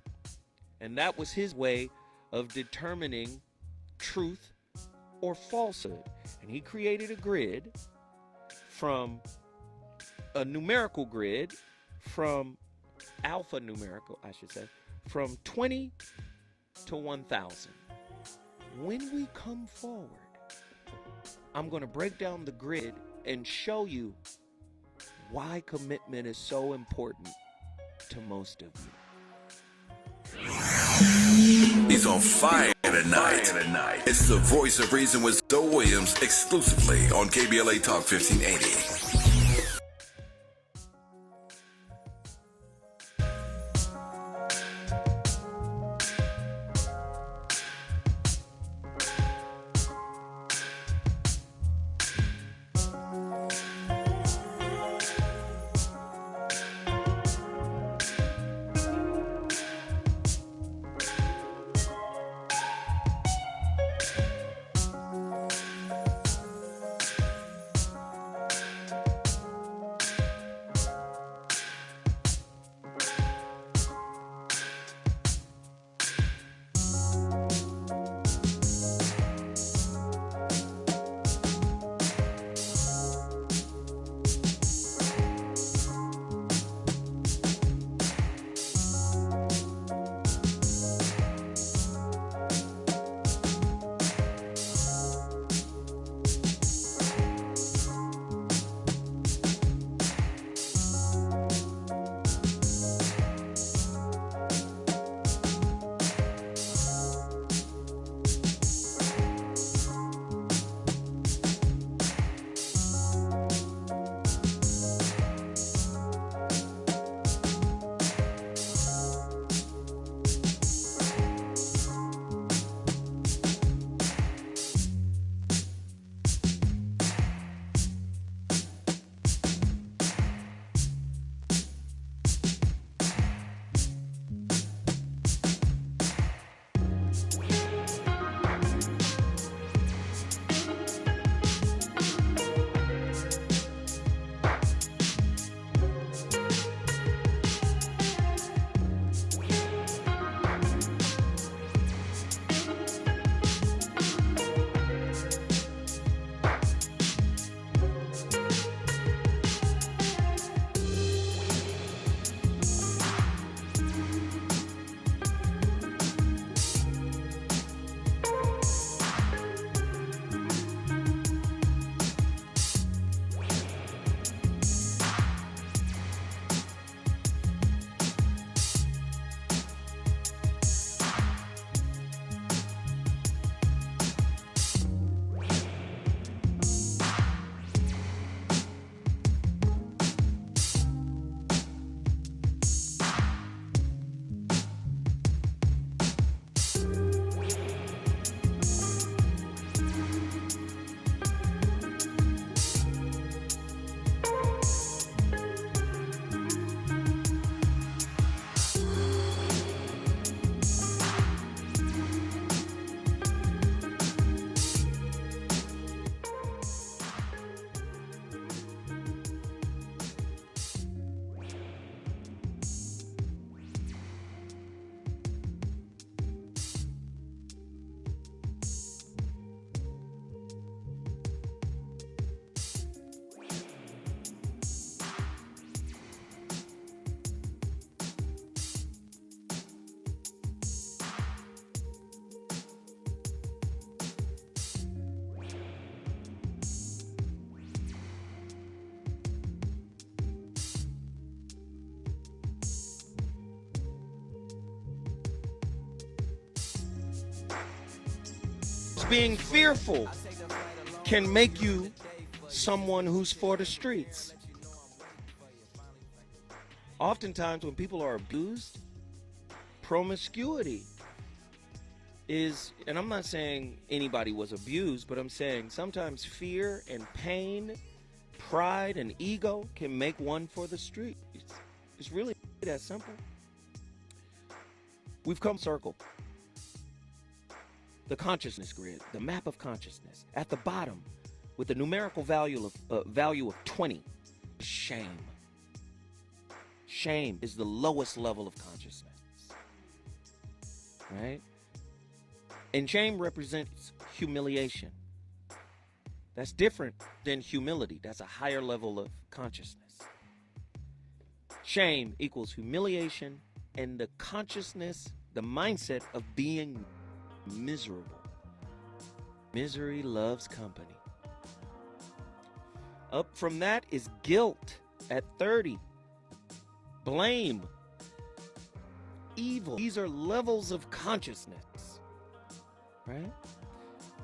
And that was his way of determining truth or falsehood. And he created a grid from a numerical grid, from alpha numerical, I should say, from 20 to 1,000. When we come forward, I'm going to break down the grid and show you why commitment is so important to most of you. He's on fire tonight. It's the voice of reason with Zoe Williams exclusively on KBLA Talk 1580. Being fearful can make you someone who's for the streets. Oftentimes when people are abused, promiscuity is, and I'm not saying anybody was abused, but I'm saying sometimes fear and pain, pride and ego can make one for the streets. It's really that simple. We've come circle. The consciousness grid, the map of consciousness. At the bottom, with the numerical value of 20, shame. Shame is the lowest level of consciousness, right? And shame represents humiliation. That's different than humility. That's a higher level of consciousness. Shame equals humiliation and the consciousness, the mindset of being miserable. Misery loves company. Up from that is guilt at 30. Blame. Evil. These are levels of consciousness. Right?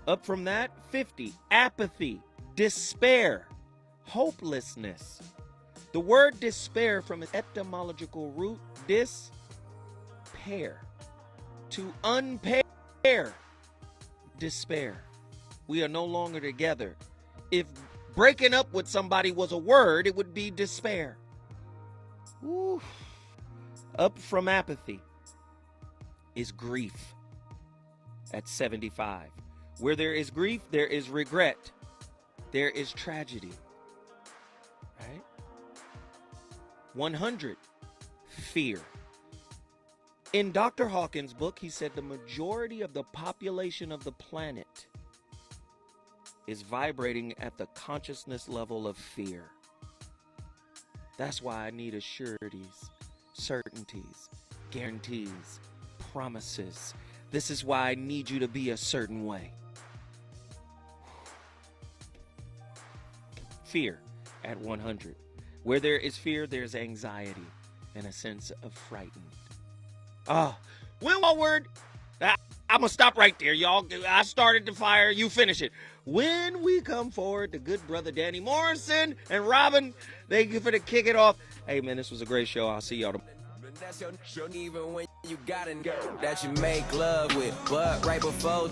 Up from that, 50. Apathy. Despair. Hopelessness. The word despair from its etymological root, pair. To unpair. Despair. We are no longer together. If breaking up with somebody was a word, it would be despair. Woo. Up from apathy is grief at 75. Where there is grief, there is regret. There is tragedy. Right? 100, fear. In Dr. Hawkins' book, he said the majority of the population of the planet is vibrating at the consciousness level of fear. That's why I need assurities, certainties, guarantees, promises. This is why I need you to be a certain way. Fear at 100. Where there is fear, there's anxiety and a sense of frightened. When forward, I'm going to stop right there, y'all. I started the fire, you finish it. When we come forward, the good brother Danny Morrison and Robin, they for to kick it off. Hey, man, this was a great show. I'll see y'all tomorrow. That's your even when you got it that you make love with, but right before